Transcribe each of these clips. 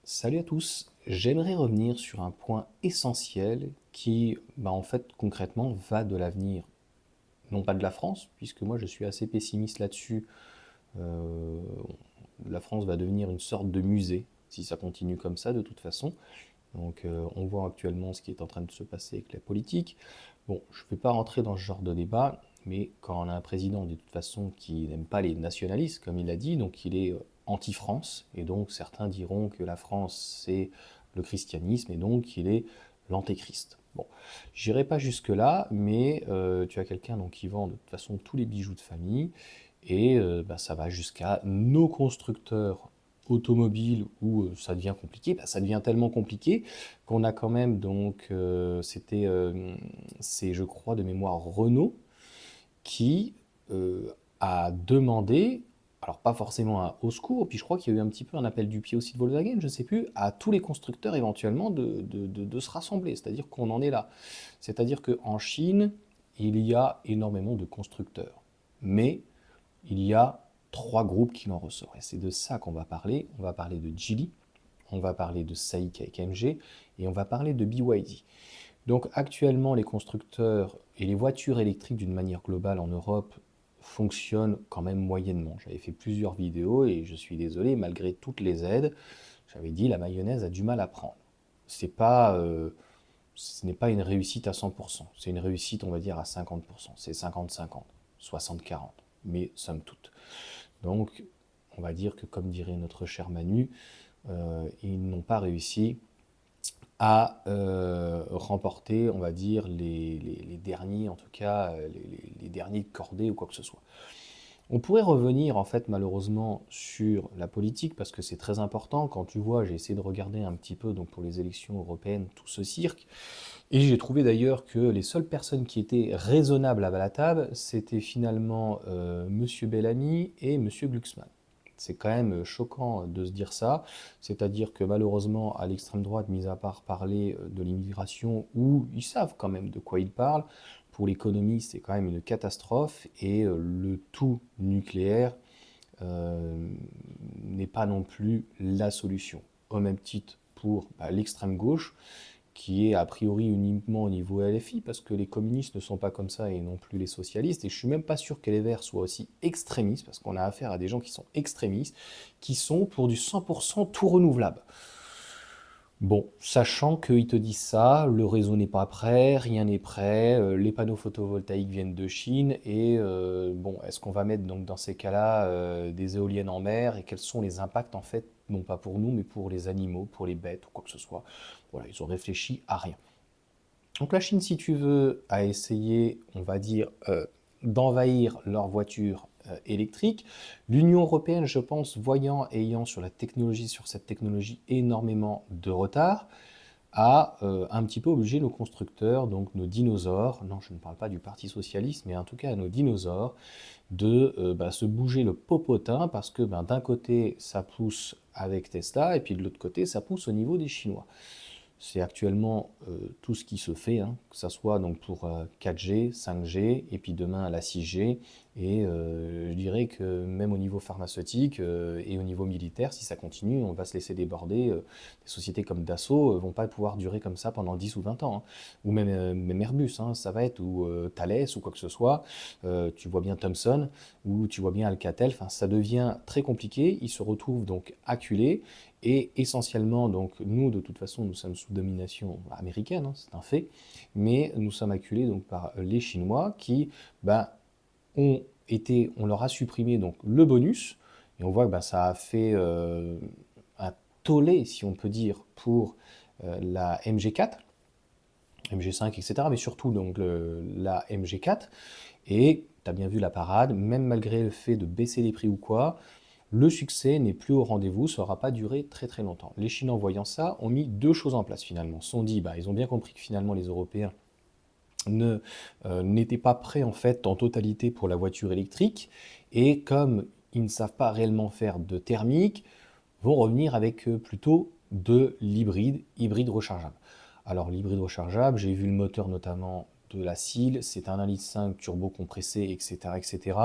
Salut à tous, j'aimerais revenir sur un point essentiel qui, en fait, concrètement, va de l'avenir, non pas de la France, puisque moi je suis assez pessimiste là-dessus. Euh, la France va devenir une sorte de musée si ça continue comme ça de toute façon. Donc on voit actuellement ce qui est en train de se passer avec la politique. Bon, je ne vais pas rentrer dans ce genre de débat, mais quand on a un président de toute façon qui n'aime pas les nationalistes, comme il a dit, donc il est anti-France, et donc certains diront que la France c'est le christianisme, et donc il est l'antéchrist. Bon, j'irai pas jusque-là, mais tu as quelqu'un donc qui vend de toute façon tous les bijoux de famille, et ça va jusqu'à nos constructeurs automobiles où ça devient compliqué, ça devient tellement compliqué qu'on a quand même donc c'est je crois de mémoire Renault qui a demandé, alors pas forcément un au secours, puis je crois qu'il y a eu un petit peu un appel du pied aussi de Volkswagen, je ne sais plus, à tous les constructeurs éventuellement de se rassembler, c'est-à-dire qu'on en est là. C'est-à-dire qu'en Chine, il y a énormément de constructeurs, mais il y a trois groupes qui en ressortent, et c'est de ça qu'on va parler. On va parler de Geely, on va parler de SAIC avec MG, et on va parler de BYD. Donc actuellement, les constructeurs et les voitures électriques d'une manière globale en Europe fonctionnent quand même moyennement. J'avais fait plusieurs vidéos et je suis désolé, malgré toutes les aides, j'avais dit la mayonnaise a du mal à prendre. C'est pas, ce n'est pas une réussite à 100%, c'est une réussite on va dire à 50%, c'est 50-50, 60-40, mais somme toute. Donc on va dire que comme dirait notre cher Manu, ils n'ont pas réussi à remporter, on va dire, les derniers, en tout cas, les derniers de cordée ou quoi que ce soit. On pourrait revenir, en fait, malheureusement, sur la politique, parce que c'est très important. Quand tu vois, j'ai essayé de regarder un petit peu, donc pour les élections européennes, tout ce cirque, et j'ai trouvé d'ailleurs que les seules personnes qui étaient raisonnables à la table, c'était finalement Monsieur Bellamy et Monsieur Glucksmann. C'est quand même choquant de se dire ça, c'est-à-dire que malheureusement, à l'extrême droite, mis à part parler de l'immigration, où ils savent quand même de quoi ils parlent, pour l'économie, c'est quand même une catastrophe, et le tout nucléaire euh, n'est pas non plus la solution. Au même titre pour l'extrême gauche, qui est a priori uniquement au niveau LFI, parce que les communistes ne sont pas comme ça et non plus les socialistes, et je suis même pas sûr que les Verts soient aussi extrémistes, parce qu'on a affaire à des gens qui sont extrémistes, qui sont pour du 100% tout renouvelable. Bon, sachant qu'ils te disent ça, le réseau n'est pas prêt, rien n'est prêt, les panneaux photovoltaïques viennent de Chine, et bon, est-ce qu'on va mettre donc dans ces cas-là des éoliennes en mer, et quels sont les impacts en fait, non pas pour nous, mais pour les animaux, pour les bêtes ou quoi que ce soit. Voilà, ils ont réfléchi à rien. Donc la Chine, si tu veux, a essayé, on va dire, d'envahir leurs voitures électriques. L'Union européenne, je pense, voyant, ayant sur la technologie, sur cette technologie énormément de retard, a un petit peu obligé nos constructeurs, donc nos dinosaures, non je ne parle pas du Parti Socialiste, mais en tout cas nos dinosaures, de se bouger le popotin parce que d'un côté ça pousse avec Tesla et puis de l'autre côté ça pousse au niveau des Chinois. C'est actuellement tout ce qui se fait, hein, que ce soit donc pour 4G, 5G, et puis demain la 6G. Et je dirais que même au niveau pharmaceutique et au niveau militaire, si ça continue, on va se laisser déborder. Des sociétés comme Dassault vont pas pouvoir durer comme ça pendant 10 ou 20 ans, hein. Ou même Airbus, hein, ça va être, ou Thales, ou quoi que ce soit. Tu vois bien Thomson, ou tu vois bien Alcatel, enfin, ça devient très compliqué. Ils se retrouvent donc acculés. Et essentiellement, donc nous, de toute façon, nous sommes sous domination américaine, hein, c'est un fait, mais nous sommes acculés donc par les Chinois qui ont été, on leur a supprimé donc le bonus, et on voit que ça a fait un tollé, si on peut dire, pour la MG4, MG5, etc., mais surtout donc la MG4, et tu as bien vu la parade, même malgré le fait de baisser les prix ou quoi, le succès n'est plus au rendez-vous, ça n'aura pas duré très très longtemps. Les Chinois, voyant ça, ont mis deux choses en place finalement. Se sont dit, ils ont bien compris que finalement les Européens n'étaient pas prêts en fait en totalité pour la voiture électrique, et comme ils ne savent pas réellement faire de thermique, vont revenir avec plutôt de l'hybride, hybride rechargeable. Alors l'hybride rechargeable, j'ai vu le moteur notamment de la CIL, c'est un 1,5 litre turbo compressé, etc., etc.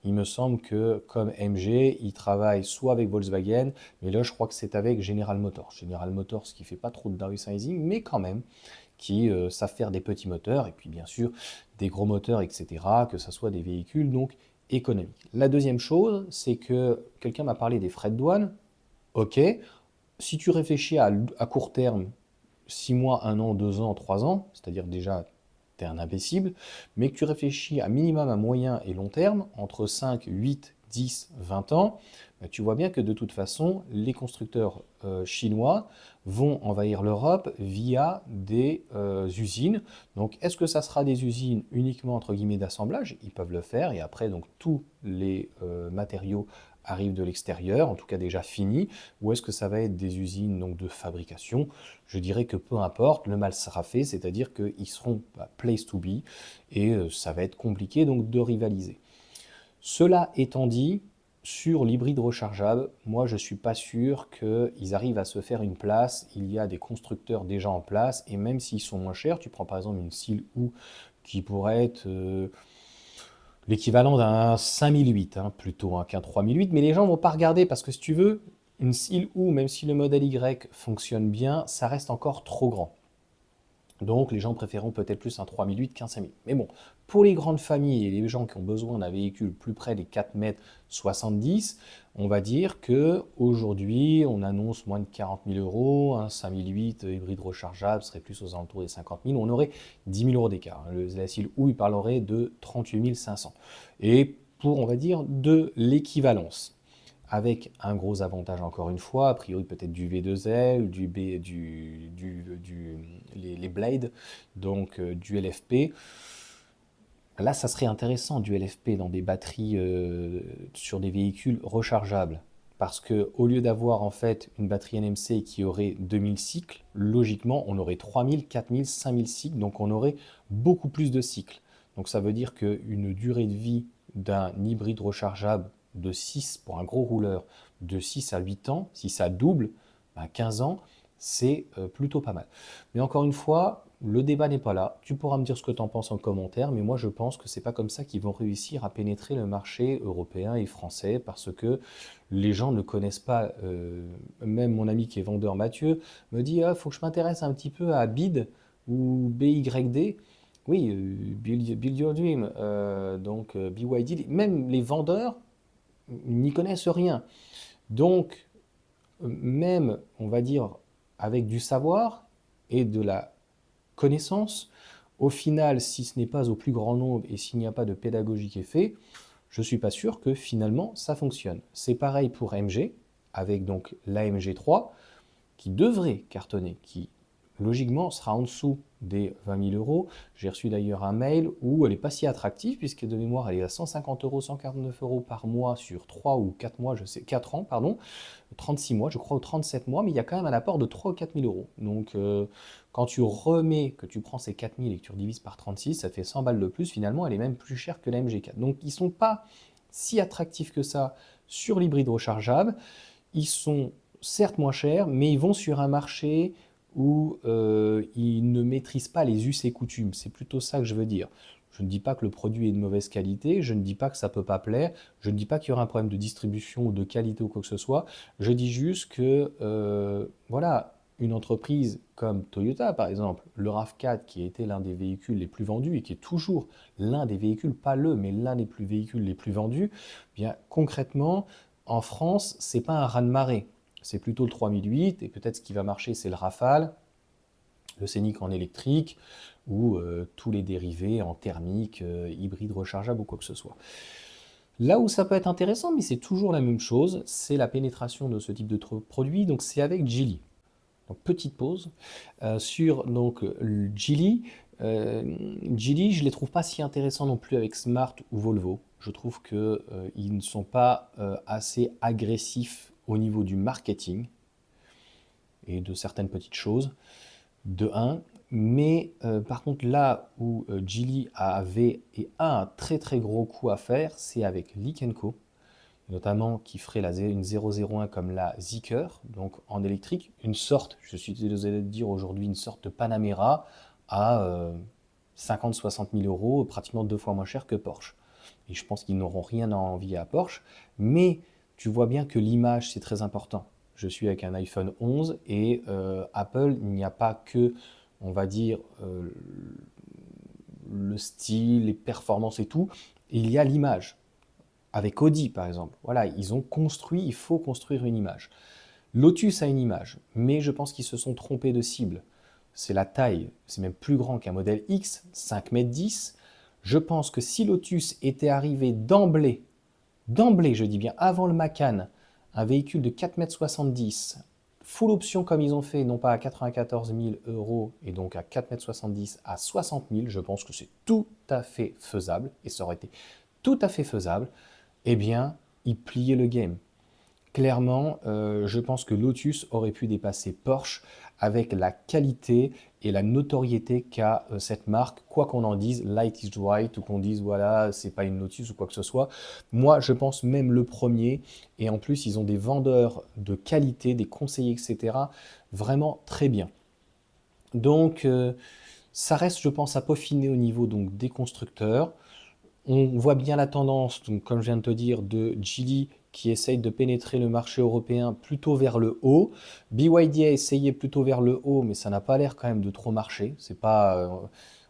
Il me semble que, comme MG, il travaille soit avec Volkswagen, mais là, je crois que c'est avec General Motors. General Motors qui fait pas trop de downsizing, mais quand même, qui savent faire des petits moteurs, et puis bien sûr, des gros moteurs, etc., que ce soit des véhicules, donc économiques. La deuxième chose, c'est que quelqu'un m'a parlé des frais de douane. Ok, si tu réfléchis à court terme, 6 mois, 1 an, 2 ans, 3 ans, c'est-à-dire déjà, tu es un imbécile, mais que tu réfléchis à minimum à moyen et long terme, entre 5, 8, 10, 20 ans, bah, tu vois bien que de toute façon, les constructeurs chinois vont envahir l'Europe via des usines. Donc, est-ce que ça sera des usines uniquement entre guillemets d'assemblage? Ils peuvent le faire et après, donc tous les matériaux arrivent de l'extérieur, en tout cas déjà finis, ou est-ce que ça va être des usines donc, de fabrication? Je dirais que peu importe, le mal sera fait, c'est-à-dire qu'ils seront place to be et ça va être compliqué donc de rivaliser. Cela étant dit, sur l'hybride rechargeable, moi je ne suis pas sûr qu'ils arrivent à se faire une place. Il y a des constructeurs déjà en place et même s'ils sont moins chers, tu prends par exemple une Seal-U qui pourrait être l'équivalent d'un 5008 plutôt qu'un 3008, mais les gens ne vont pas regarder parce que si tu veux, une Seal-U, même si le modèle Y fonctionne bien, ça reste encore trop grand. Donc les gens préféreront peut-être plus un 3008 qu'un 5000. Mais bon, pour les grandes familles et les gens qui ont besoin d'un véhicule plus près des 4,70 m, on va dire qu'aujourd'hui, on annonce moins de 40 000 euros. Un 5008 hybride rechargeable serait plus aux alentours des 50 000. On aurait 10 000 euros d'écart. La Seal U, il parlerait de 38 500. Et pour, on va dire, de l'équivalence avec un gros avantage encore une fois, a priori peut-être du V2L, les Blades, donc du LFP. Là, ça serait intéressant du LFP dans des batteries sur des véhicules rechargeables. Parce que au lieu d'avoir en fait une batterie NMC qui aurait 2000 cycles, logiquement on aurait 3000, 4000, 5000 cycles, donc on aurait beaucoup plus de cycles. Donc ça veut dire qu'une durée de vie d'un hybride rechargeable de 6 pour un gros rouleur, de 6 à 8 ans, si ça double, 15 ans, c'est plutôt pas mal. Mais encore une fois, le débat n'est pas là. Tu pourras me dire ce que tu en penses en commentaire, mais moi je pense que c'est pas comme ça qu'ils vont réussir à pénétrer le marché européen et français parce que les gens ne connaissent pas. Même mon ami qui est vendeur Mathieu me dit ah, faut que je m'intéresse un petit peu à BID ou BYD. Oui, Build Your Dream, donc BYD, même les vendeurs n'y connaissent rien. Donc, même, on va dire, avec du savoir et de la connaissance, au final, si ce n'est pas au plus grand nombre et s'il n'y a pas de pédagogie qui est fait, je ne suis pas sûr que finalement ça fonctionne. C'est pareil pour MG, avec donc l'AMG 3, qui devrait cartonner, qui logiquement sera en dessous des 20 000 euros. J'ai reçu d'ailleurs un mail où elle n'est pas si attractive, puisque de mémoire elle est à 150 euros, 149 euros par mois sur 3 ou 4 mois, je sais, 4 ans, pardon, 36 mois, je crois, ou 37 mois, mais il y a quand même un apport de 3 ou 4 000 euros. Donc quand tu remets, que tu prends ces 4 000 et que tu redivises par 36, ça fait 100 balles de plus, finalement elle est même plus chère que la MG4. Donc ils ne sont pas si attractifs que ça sur l'hybride rechargeable. Ils sont certes moins chers, mais ils vont sur un marché où ils ne maîtrisent pas les us et coutumes. C'est plutôt ça que je veux dire. Je ne dis pas que le produit est de mauvaise qualité, je ne dis pas que ça ne peut pas plaire, je ne dis pas qu'il y aura un problème de distribution ou de qualité ou quoi que ce soit. Je dis juste que, voilà, une entreprise comme Toyota, par exemple, le RAV4, qui a été l'un des véhicules les plus vendus et qui est toujours l'un des véhicules, pas le, mais l'un des véhicules les plus vendus, bien concrètement, en France, c'est pas un raz-de-marée. C'est plutôt le 3008 et peut-être ce qui va marcher, c'est le Rafale, le Scénic en électrique ou tous les dérivés en thermique, hybride rechargeable ou quoi que ce soit. Là où ça peut être intéressant, mais c'est toujours la même chose, c'est la pénétration de ce type de produit. Donc c'est avec Geely. Donc petite pause sur donc Geely. Geely, je ne les trouve pas si intéressants non plus avec Smart ou Volvo. Je trouve qu'ils ne sont pas assez agressifs au niveau du marketing et de certaines petites choses, de 1. Mais par contre, là où Geely avait et a un très très gros coup à faire, c'est avec Lynk & Co, notamment qui ferait une 001 comme la Zeekr, donc en électrique, une sorte, je suis désolé de dire aujourd'hui, une sorte de Panamera à 50-60 000 euros, pratiquement 2 fois moins cher que Porsche. Et je pense qu'ils n'auront rien à envier à Porsche, mais tu vois bien que l'image, c'est très important. Je suis avec un iPhone 11 et Apple, il n'y a pas que, on va dire, le style, les performances et tout, il y a l'image. Avec Audi, par exemple, voilà, ils ont construit, il faut construire une image. Lotus a une image, mais je pense qu'ils se sont trompés de cible. C'est la taille, c'est même plus grand qu'un modèle X, 5,10 m. Je pense que si Lotus était arrivé d'emblée, je dis bien avant le Macan, un véhicule de 4,70 m, full option comme ils ont fait, non pas à 94 000 euros et donc à 4,70 m à 60 000, je pense que c'est tout à fait faisable, et ça aurait été tout à fait faisable, eh bien, ils pliaient le game. Clairement, je pense que Lotus aurait pu dépasser Porsche avec la qualité et la notoriété qu'a cette marque, quoi qu'on en dise, Light is Right, ou qu'on dise voilà, c'est pas une Lotus ou quoi que ce soit. Moi, je pense même le premier, et en plus, ils ont des vendeurs de qualité, des conseillers, etc., vraiment très bien. Donc, ça reste, je pense, à peaufiner au niveau donc, des constructeurs. On voit bien la tendance, donc, comme je viens de te dire, de Geely qui essaye de pénétrer le marché européen plutôt vers le haut. BYD a essayé plutôt vers le haut, mais ça n'a pas l'air quand même de trop marcher. C'est pas,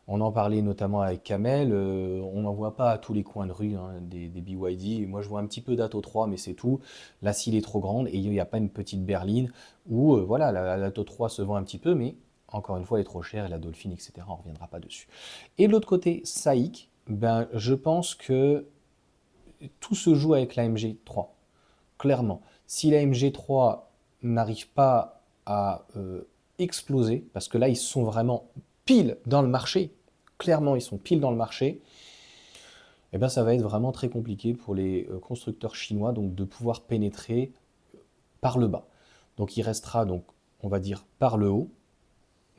on en parlait notamment avec Kamel, on n'en voit pas à tous les coins de rue hein, des BYD. Moi, je vois un petit peu d'Atto 3, mais c'est tout. La cible est trop grande et il n'y a pas une petite berline où voilà, l'Atto 3 se vend un petit peu, mais encore une fois, elle est trop chère et la Dolphin, etc. On ne reviendra pas dessus. Et de l'autre côté, SAIC, ben, je pense que tout se joue avec la MG3. Clairement, si la MG3 n'arrive pas à exploser, parce que là, ils sont vraiment pile dans le marché, clairement, ils sont pile dans le marché, eh bien, ça va être vraiment très compliqué pour les constructeurs chinois donc, de pouvoir pénétrer par le bas. Donc, il restera, donc, on va dire, par le haut,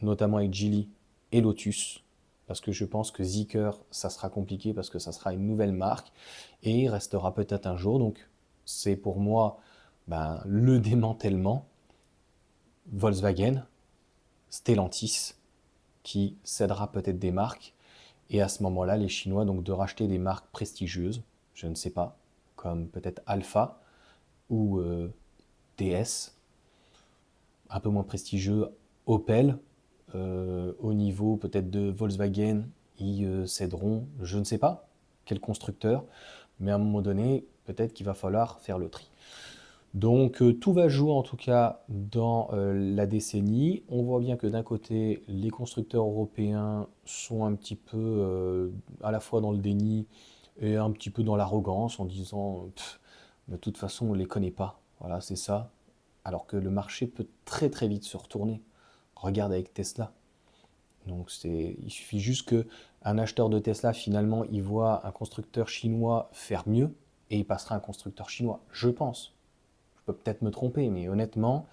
notamment avec Geely et Lotus, parce que je pense que Zeekr, ça sera compliqué parce que ça sera une nouvelle marque et il restera peut-être un jour. Donc, c'est pour moi ben, le démantèlement. Volkswagen, Stellantis, qui cédera peut-être des marques. Et à ce moment-là, les Chinois, donc de racheter des marques prestigieuses, je ne sais pas, comme peut-être Alpha ou DS, un peu moins prestigieux, Opel, au niveau peut-être de Volkswagen, ils céderont, je ne sais pas quel constructeur, mais à un moment donné, peut-être qu'il va falloir faire le tri. Donc tout va jouer en tout cas dans la décennie. On voit bien que d'un côté, les constructeurs européens sont un petit peu à la fois dans le déni et un petit peu dans l'arrogance en disant de toute façon on ne les connaît pas. Voilà, c'est ça. Alors que le marché peut très très vite se retourner. Regarde avec Tesla. Donc il suffit juste qu'un acheteur de Tesla finalement il voit un constructeur chinois faire mieux et il passera à un constructeur chinois, je pense. Je peux peut-être me tromper, mais honnêtement,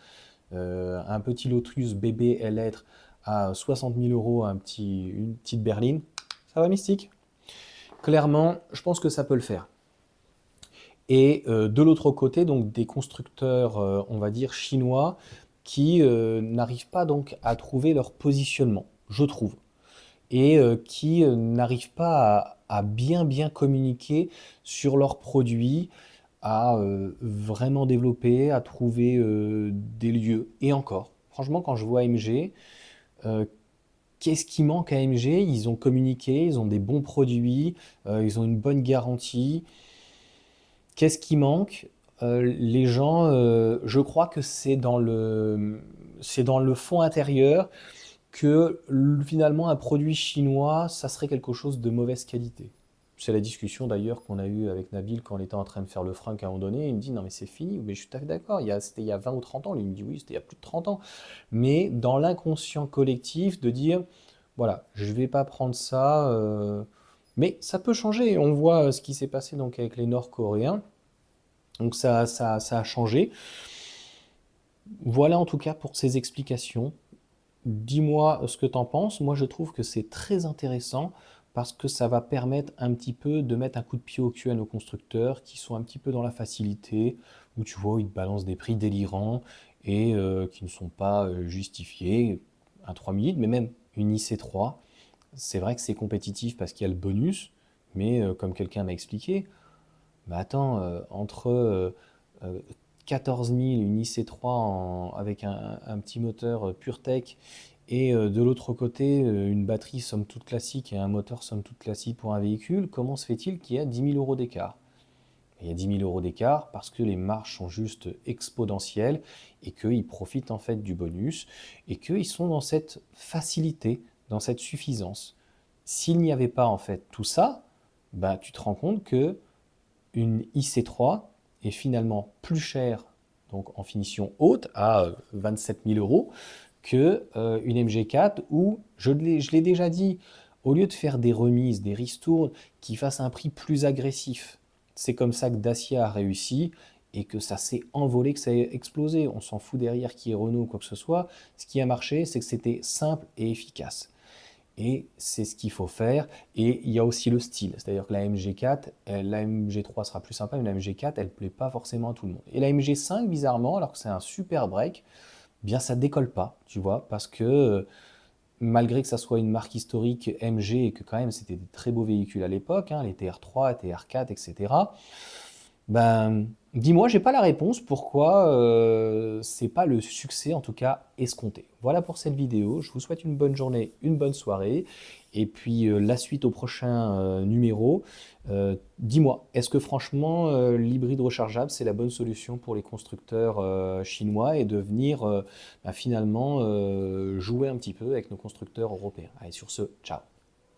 un petit Lotus bébé lettres à 60 000 euros, une petite berline, ça va mystique. Clairement, je pense que ça peut le faire. Et de l'autre côté, donc des constructeurs, on va dire chinois, qui n'arrivent pas donc à trouver leur positionnement, je trouve, et qui n'arrivent pas à bien communiquer sur leurs produits, à vraiment développer, à trouver des lieux. Et encore, franchement, quand je vois AMG, euh, qu'est-ce qui manque à AMG? Ils ont communiqué, ils ont des bons produits, ils ont une bonne garantie. Qu'est-ce qui manque? Les gens, je crois que c'est dans le fond intérieur que finalement un produit chinois, ça serait quelque chose de mauvaise qualité. C'est la discussion d'ailleurs qu'on a eue avec Nabil quand on était en train de faire le frein à un moment donné. Il me dit non mais c'est fini, mais je suis tout à fait d'accord, c'était il y a 20 ou 30 ans. Lui il me dit oui, c'était il y a plus de 30 ans. Mais dans l'inconscient collectif de dire voilà, je ne vais pas prendre ça, mais ça peut changer. On voit ce qui s'est passé donc avec les Nord-Coréens. Donc ça a changé. Voilà en tout cas pour ces explications. Dis-moi ce que tu en penses. Moi, je trouve que c'est très intéressant parce que ça va permettre un petit peu de mettre un coup de pied au cul à nos constructeurs qui sont un petit peu dans la facilité, où tu vois, ils te balancent des prix délirants et qui ne sont pas justifiés. Un 3000, mais même une IC3 c'est vrai que c'est compétitif parce qu'il y a le bonus, mais comme quelqu'un m'a expliqué, bah attends, entre 14 000, une IC3 avec un petit moteur PureTech et de l'autre côté, une batterie somme toute classique et un moteur somme toute classique pour un véhicule, comment se fait-il qu'il y a 10 000 euros d'écart? Il y a 10 000 euros d'écart parce que les marges sont juste exponentielles et qu'ils profitent en fait du bonus et qu'ils sont dans cette facilité, dans cette suffisance. S'il n'y avait pas en fait tout ça, bah, tu te rends compte que une IC3 est finalement plus chère, donc en finition haute, à 27 000 euros, que une MG4 où, je l'ai déjà dit, au lieu de faire des remises, des ristournes qui fassent un prix plus agressif, c'est comme ça que Dacia a réussi et que ça s'est envolé, que ça a explosé. On s'en fout derrière qui est Renault ou quoi que ce soit. Ce qui a marché, c'est que c'était simple et efficace. Et c'est ce qu'il faut faire. Et il y a aussi le style. C'est-à-dire que la MG4, la MG3 sera plus sympa, mais la MG4, elle ne plaît pas forcément à tout le monde. Et la MG5, bizarrement, alors que c'est un super break, eh bien ça décolle pas, tu vois, parce que malgré que ça soit une marque historique MG et que quand même c'était des très beaux véhicules à l'époque, hein, les TR3, TR4, etc. Ben, dis-moi, j'ai pas la réponse pourquoi c'est pas le succès en tout cas escompté. Voilà pour cette vidéo. Je vous souhaite une bonne journée, une bonne soirée, et puis la suite au prochain numéro. Dis-moi, est-ce que franchement l'hybride rechargeable c'est la bonne solution pour les constructeurs chinois et de venir ben, finalement jouer un petit peu avec nos constructeurs européens? Allez, sur ce, ciao.